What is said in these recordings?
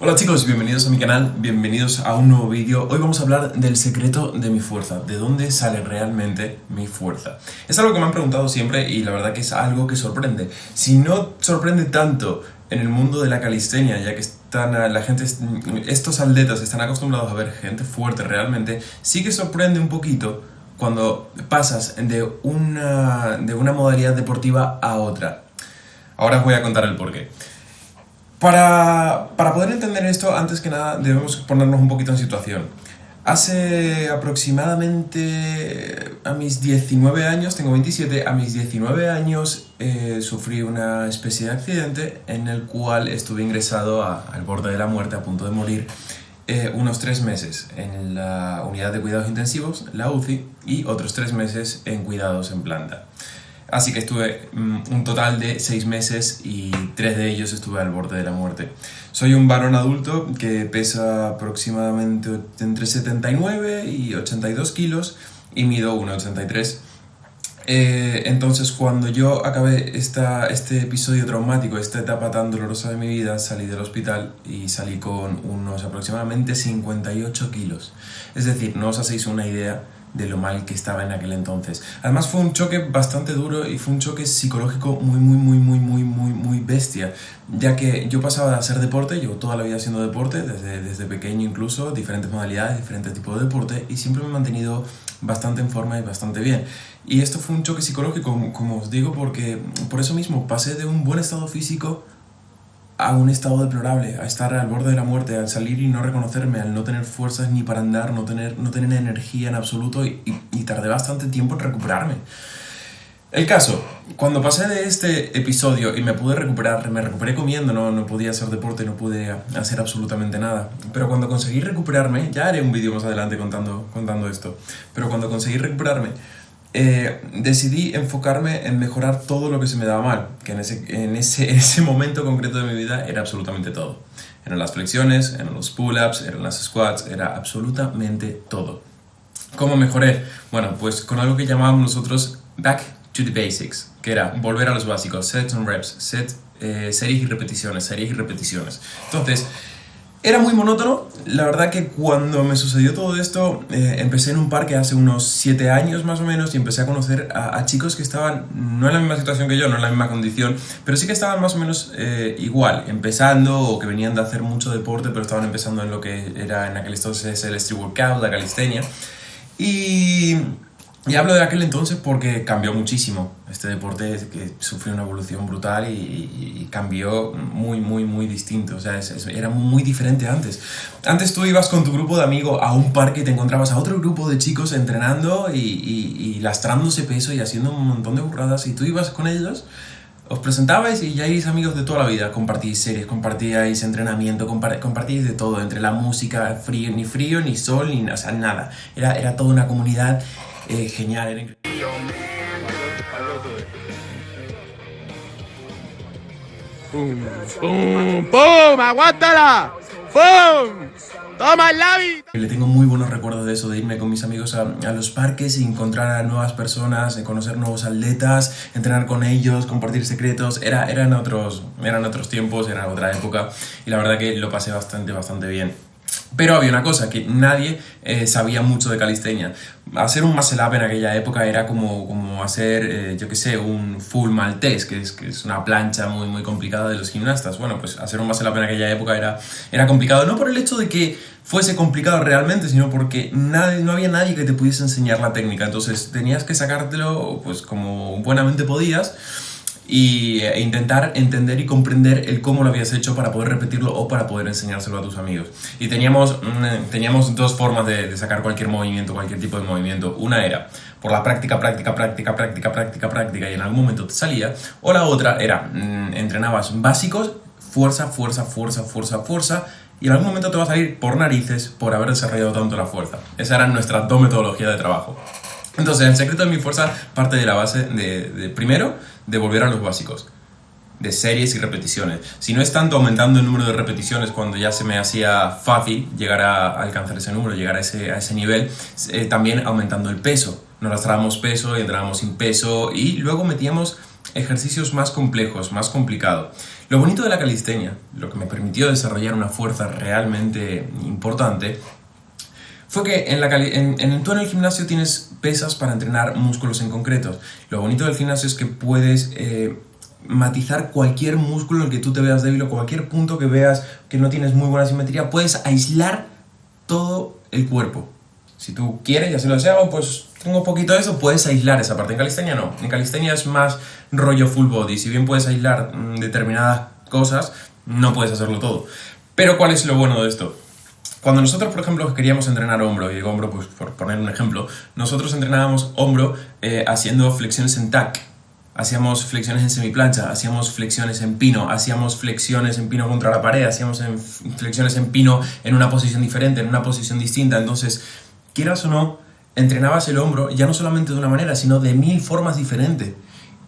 Hola chicos, bienvenidos a mi canal, bienvenidos a un nuevo vídeo. Hoy vamos a hablar del secreto de mi fuerza, de dónde sale realmente mi fuerza. Es algo que me han preguntado siempre y la verdad que es algo que sorprende. Si no sorprende tanto en el mundo de la calistenia, ya que estos atletas están acostumbrados a ver gente fuerte realmente, sí que sorprende un poquito cuando pasas de una modalidad deportiva a otra. Ahora os voy a contar el porqué. Para poder entender esto, antes que nada debemos ponernos un poquito en situación. Hace aproximadamente a mis 19 años, tengo 27, a mis 19 años sufrí una especie de accidente en el cual estuve ingresado al borde de la muerte, a punto de morir, unos 3 meses en la unidad de cuidados intensivos, la UCI, y otros 3 meses en cuidados en planta. Así que estuve un total de 6 meses y 3 de ellos estuve al borde de la muerte. Soy un varón adulto que pesa aproximadamente entre 79 y 82 kilos y mido 1,83. Entonces cuando yo acabé este episodio traumático, esta etapa tan dolorosa de mi vida, salí del hospital y salí con unos aproximadamente 58 kilos. Es decir, no os hacéis una idea de lo mal que estaba en aquel entonces. Además fue un choque bastante duro y fue un choque psicológico muy bestia, ya que yo pasaba de hacer deporte, yo toda la vida haciendo deporte, desde pequeño incluso, diferentes modalidades, diferentes tipos de deporte, y siempre me he mantenido bastante en forma y bastante bien. Y esto fue un choque psicológico, como os digo, porque por eso mismo pasé de un buen estado físico a un estado deplorable, a estar al borde de la muerte, al salir y no reconocerme, al no tener fuerzas ni para andar, no tener energía en absoluto y tardé bastante tiempo en recuperarme. El caso, cuando pasé de este episodio y me pude recuperar, me recuperé comiendo, no podía hacer deporte, no pude hacer absolutamente nada. Pero cuando conseguí recuperarme, ya haré un vídeo más adelante contando esto, pero cuando conseguí recuperarme, decidí enfocarme en mejorar todo lo que se me daba mal, que en ese momento concreto de mi vida era absolutamente todo. Eran las flexiones, eran los pull-ups, eran las squats, era absolutamente todo. ¿Cómo mejoré? Bueno, pues con algo que llamábamos nosotros back to the basics, que era volver a los básicos, sets and reps, series y repeticiones. Entonces, era muy monótono. La verdad que cuando me sucedió todo esto, empecé en un parque hace unos 7 años más o menos y empecé a conocer a chicos que estaban no en la misma situación que yo, no en la misma condición, pero sí que estaban más o menos igual, empezando, o que venían de hacer mucho deporte, pero estaban empezando en lo que era en aquel entonces el street workout, la calistenia. Y hablo de aquel entonces porque cambió muchísimo. Este deporte que sufrió una evolución brutal y cambió muy distinto. O sea, era muy diferente antes. Antes tú ibas con tu grupo de amigos a un parque y te encontrabas a otro grupo de chicos entrenando y lastrándose peso y haciendo un montón de burradas. Y tú ibas con ellos, os presentabais y ya erais amigos de toda la vida. Compartíais series, compartíais entrenamiento, compartíais de todo. Entre la música, ni frío, ni sol, o sea, nada. Era toda una comunidad genial, era increíble. ¡Pum! ¡Aguántala! ¡Pum! ¡Toma el lápiz! Le tengo muy buenos recuerdos de eso, de irme con mis amigos a los parques y encontrar a nuevas personas, conocer nuevos atletas, entrenar con ellos, compartir secretos. Eran otros tiempos, era otra época y la verdad que lo pasé bastante bien. Pero había una cosa, que nadie sabía mucho de calistenia. Hacer un muscle up en aquella época era como hacer, yo que sé, un full maltese, que es una plancha muy complicada de los gimnastas. Bueno, pues hacer un muscle up en aquella época era complicado, no por el hecho de que fuese complicado realmente, sino porque no había nadie que te pudiese enseñar la técnica. Entonces tenías que sacártelo pues como buenamente podías e intentar entender y comprender el cómo lo habías hecho para poder repetirlo o para poder enseñárselo a tus amigos. Y teníamos 2 formas de sacar cualquier movimiento, cualquier tipo de movimiento. Una era por la práctica y en algún momento te salía. O la otra era, entrenabas básicos, fuerza, y en algún momento te va a salir por narices por haber desarrollado tanto la fuerza. Esa era nuestra 2 metodologías de trabajo. Entonces, el secreto de mi fuerza parte de la base primero, de volver a los básicos, de series y repeticiones. Si no es tanto aumentando el número de repeticiones cuando ya se me hacía fácil llegar a alcanzar ese número, llegar a ese nivel, también aumentando el peso. No lastrábamos peso y entrábamos sin peso y luego metíamos ejercicios más complejos, más complicados. Lo bonito de la calistenia, lo que me permitió desarrollar una fuerza realmente importante, fue que tú en el gimnasio tienes pesas para entrenar músculos en concretos. Lo bonito del gimnasio es que puedes matizar cualquier músculo en el que tú te veas débil o cualquier punto que veas que no tienes muy buena simetría. Puedes aislar todo el cuerpo. Si tú quieres y así lo deseas, pues tengo un poquito de eso, puedes aislar esa parte. En calistenia no. En calistenia es más rollo full body. Si bien puedes aislar determinadas cosas, no puedes hacerlo todo. Pero ¿cuál es lo bueno de esto? Cuando nosotros, por ejemplo, queríamos entrenar hombro, y digo hombro, pues por poner un ejemplo, nosotros entrenábamos hombro haciendo flexiones en tac, hacíamos flexiones en semiplancha, hacíamos flexiones en pino, hacíamos flexiones en pino contra la pared, hacíamos flexiones en pino en una posición diferente, en una posición distinta. Entonces, quieras o no, entrenabas el hombro ya no solamente de una manera, sino de 1000 formas diferentes.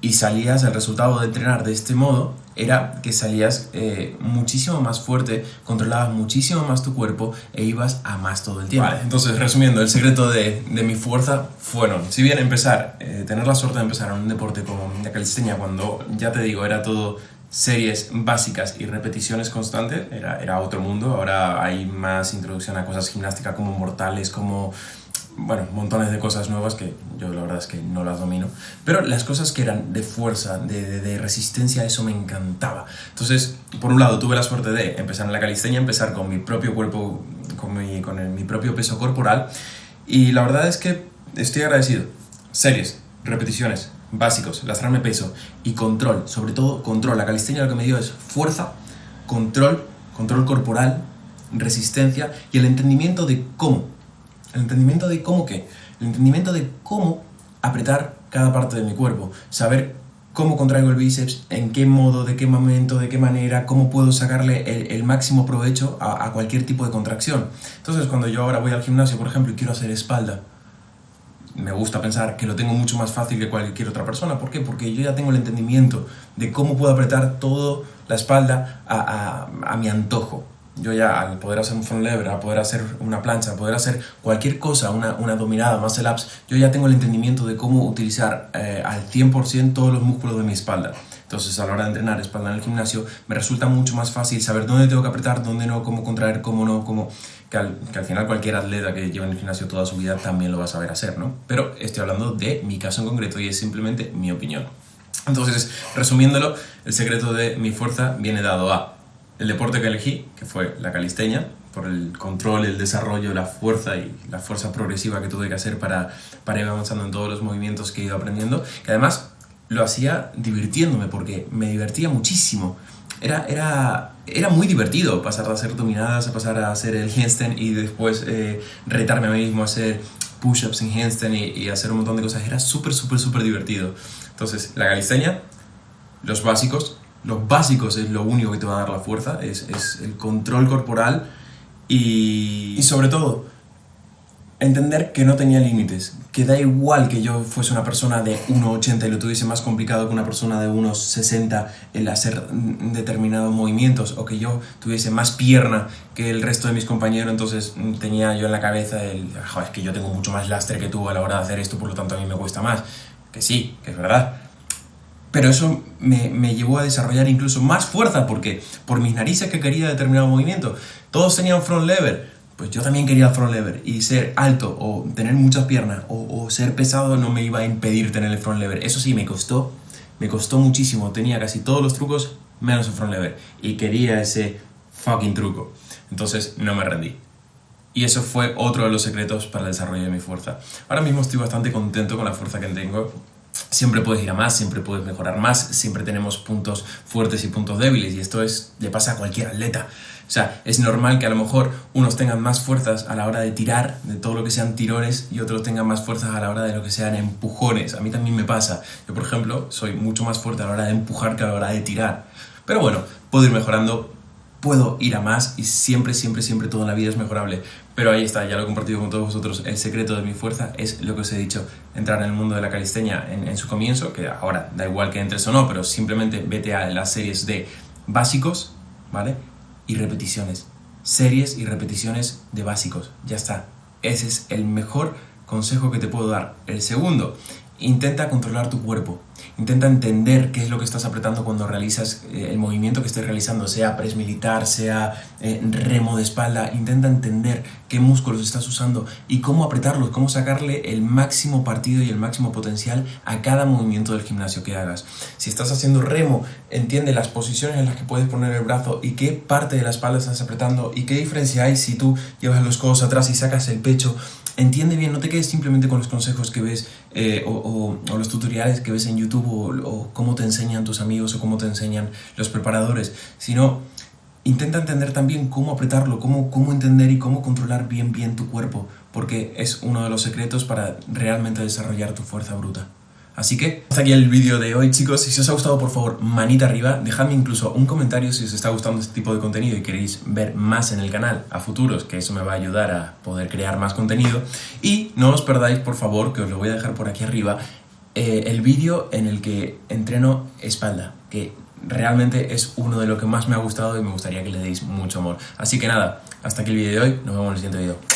Y salías, el resultado de entrenar de este modo era que salías muchísimo más fuerte, controlabas muchísimo más tu cuerpo e ibas a más todo el tiempo. Vale, entonces resumiendo, el secreto de mi fuerza fueron, si bien tener la suerte de empezar en un deporte como la calistenia, cuando ya te digo, era todo series básicas y repeticiones constantes, era otro mundo. Ahora hay más introducción a cosas gimnásticas como mortales, como... bueno, montones de cosas nuevas que yo la verdad es que no las domino, pero las cosas que eran de fuerza, de resistencia, eso me encantaba. Entonces, por un lado, tuve la suerte de empezar en la calistenia, empezar con mi propio cuerpo, con mi propio peso corporal, y la verdad es que estoy agradecido. Series, repeticiones, básicos, lastrarme peso y control, sobre todo control. La calistenia lo que me dio es fuerza, control corporal, resistencia y el entendimiento de cómo. El entendimiento de cómo qué. El entendimiento de cómo apretar cada parte de mi cuerpo. Saber cómo contraigo el bíceps, en qué modo, de qué momento, de qué manera, cómo puedo sacarle el máximo provecho a cualquier tipo de contracción. Entonces, cuando yo ahora voy al gimnasio, por ejemplo, y quiero hacer espalda, me gusta pensar que lo tengo mucho más fácil que cualquier otra persona. ¿Por qué? Porque yo ya tengo el entendimiento de cómo puedo apretar toda la espalda a mi antojo. Yo ya, al poder hacer un front lever, al poder hacer una plancha, al poder hacer cualquier cosa, una dominada, muscle ups, yo ya tengo el entendimiento de cómo utilizar al 100% todos los músculos de mi espalda. Entonces, a la hora de entrenar espalda en el gimnasio, me resulta mucho más fácil saber dónde tengo que apretar, dónde no, cómo contraer, cómo no, que al final cualquier atleta que lleva en el gimnasio toda su vida también lo va a saber hacer, ¿no? Pero estoy hablando de mi caso en concreto y es simplemente mi opinión. Entonces, resumiéndolo, el secreto de mi fuerza viene dado a el deporte que elegí, que fue la calistenia, por el control, el desarrollo, la fuerza y la fuerza progresiva que tuve que hacer para ir avanzando en todos los movimientos que he ido aprendiendo, que además lo hacía divirtiéndome, porque me divertía muchísimo. Era muy divertido pasar de hacer dominadas a pasar a hacer el handstand y después retarme a mí mismo a hacer push-ups en handstand y hacer un montón de cosas. Era súper divertido. Entonces, la calistenia, los básicos es lo único que te va a dar la fuerza, es el control corporal y sobre todo entender que no tenía límites, que da igual que yo fuese una persona de 1,80 y lo tuviese más complicado que una persona de 1,60 el hacer determinados movimientos, o que yo tuviese más pierna que el resto de mis compañeros. Entonces tenía yo en la cabeza es que yo tengo mucho más lastre que tú a la hora de hacer esto, por lo tanto a mí me cuesta más. Que sí, que es verdad. Pero eso me llevó a desarrollar incluso más fuerza, porque por mis narices que quería determinado movimiento, todos tenían front lever, pues yo también quería front lever, y ser alto o tener muchas piernas o ser pesado no me iba a impedir tener el front lever. Eso sí, me costó muchísimo, tenía casi todos los trucos menos el front lever y quería ese fucking truco, entonces no me rendí. Y eso fue otro de los secretos para el desarrollo de mi fuerza. Ahora mismo estoy bastante contento con la fuerza que tengo. Siempre puedes ir a más, siempre puedes mejorar más, siempre tenemos puntos fuertes y puntos débiles, y esto le pasa a cualquier atleta. O sea, es normal que a lo mejor unos tengan más fuerzas a la hora de tirar, de todo lo que sean tirones, y otros tengan más fuerzas a la hora de lo que sean empujones. A mí también me pasa. Yo, por ejemplo, soy mucho más fuerte a la hora de empujar que a la hora de tirar. Pero bueno, puedo ir mejorando, puedo ir a más, y siempre todo en la vida es mejorable. Pero ahí está, ya lo he compartido con todos vosotros. El secreto de mi fuerza es lo que os he dicho: entrar en el mundo de la calistenia en su comienzo, que ahora da igual que entres o no, pero simplemente vete a las series de básicos, ¿vale? Y repeticiones. Series y repeticiones de básicos. Ya está. Ese es el mejor consejo que te puedo dar. El segundo, intenta controlar tu cuerpo. Intenta entender qué es lo que estás apretando cuando realizas el movimiento que estés realizando, sea press militar, sea remo de espalda. Intenta entender qué músculos estás usando y cómo apretarlos, cómo sacarle el máximo partido y el máximo potencial a cada movimiento del gimnasio que hagas. Si estás haciendo remo, entiende las posiciones en las que puedes poner el brazo y qué parte de la espalda estás apretando y qué diferencia hay si tú llevas los codos atrás y sacas el pecho. Entiende bien, no te quedes simplemente con los consejos que ves o los tutoriales que ves en YouTube o cómo te enseñan tus amigos o cómo te enseñan los preparadores, sino intenta entender también cómo apretarlo, cómo entender y cómo controlar bien tu cuerpo, porque es uno de los secretos para realmente desarrollar tu fuerza bruta. Así que hasta aquí el vídeo de hoy, chicos. Si os ha gustado, por favor, manita arriba. Dejadme incluso un comentario si os está gustando este tipo de contenido y queréis ver más en el canal a futuros, que eso me va a ayudar a poder crear más contenido. Y no os perdáis, por favor, que os lo voy a dejar por aquí arriba, el vídeo en el que entreno espalda, que realmente es uno de lo que más me ha gustado y me gustaría que le deis mucho amor. Así que nada, hasta aquí el vídeo de hoy. Nos vemos en el siguiente vídeo.